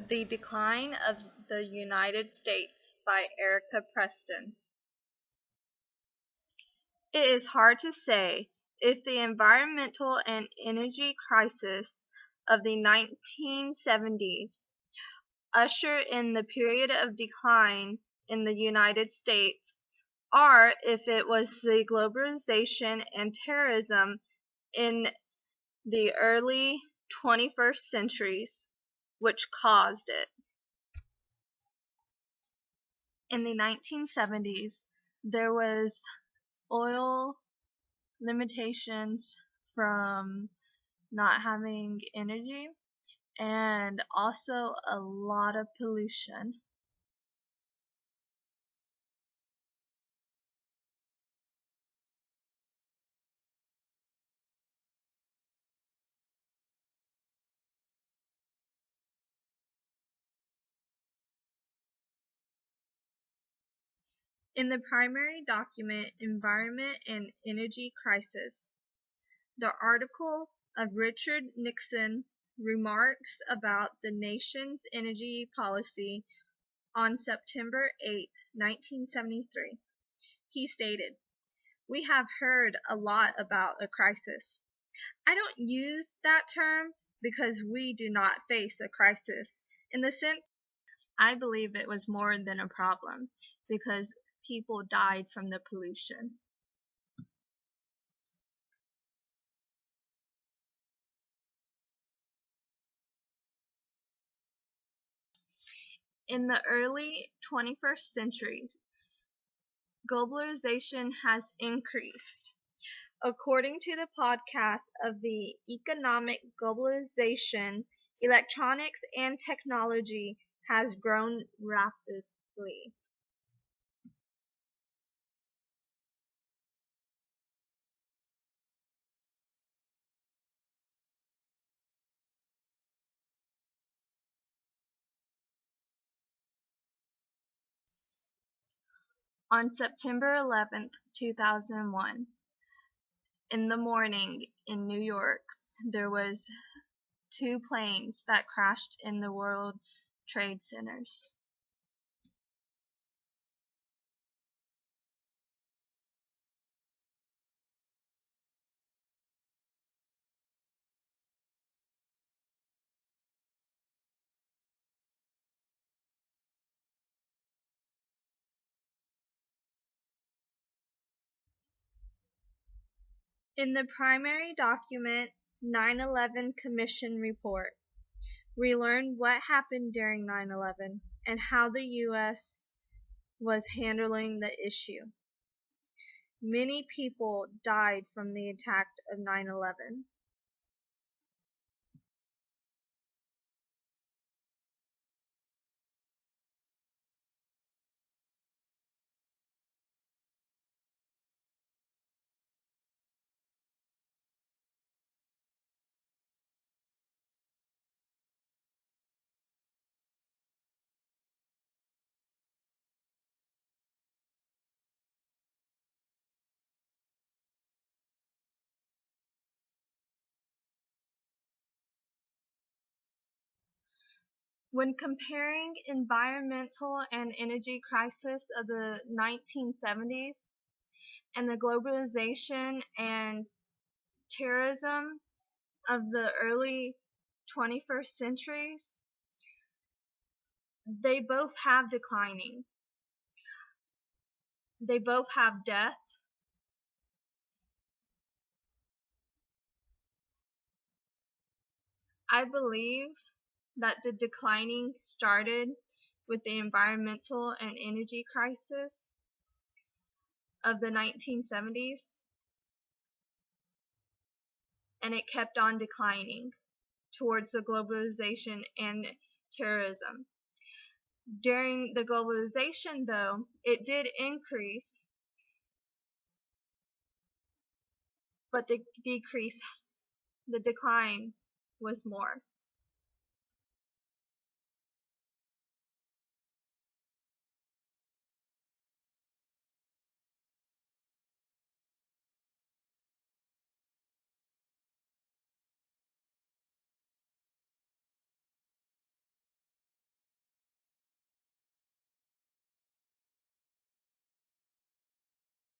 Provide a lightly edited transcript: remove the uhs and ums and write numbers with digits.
The Decline of the United States by Erica Preston. It is hard to say if the environmental and energy crisis of the 1970s ushered in the period of decline in the United States, or if it was the globalization and terrorism in the early 21st centuries which caused it. In the 1970s, there was oil limitations from not having energy and also a lot of pollution. In the primary document, Environment and Energy Crisis, the article of Richard Nixon remarks about the nation's energy policy on September 8, 1973. He stated, "We have heard a lot about a crisis. I don't use that term because we do not face a crisis in the sense I believe it was more than a problem because people died from the pollution." In the early 21st centuries, globalization has increased. According to the podcast of the Economic Globalization, electronics and technology has grown rapidly. On September 11, 2001, in the morning in New York, there was 2 planes that crashed in the World Trade Centers. In the primary document, 9/11 Commission Report, we learned what happened during 9/11 and how the U.S. was handling the issue. Many people died from the attack of 9/11. When comparing environmental and energy crisis of the 1970s and the globalization and terrorism of the early 21st centuries, they both have declining. They both have death. I believe that the declining started with the environmental and energy crisis of the 1970s, and it kept on declining towards the globalization and terrorism. During the globalization, though, it did increase, but the decline was more.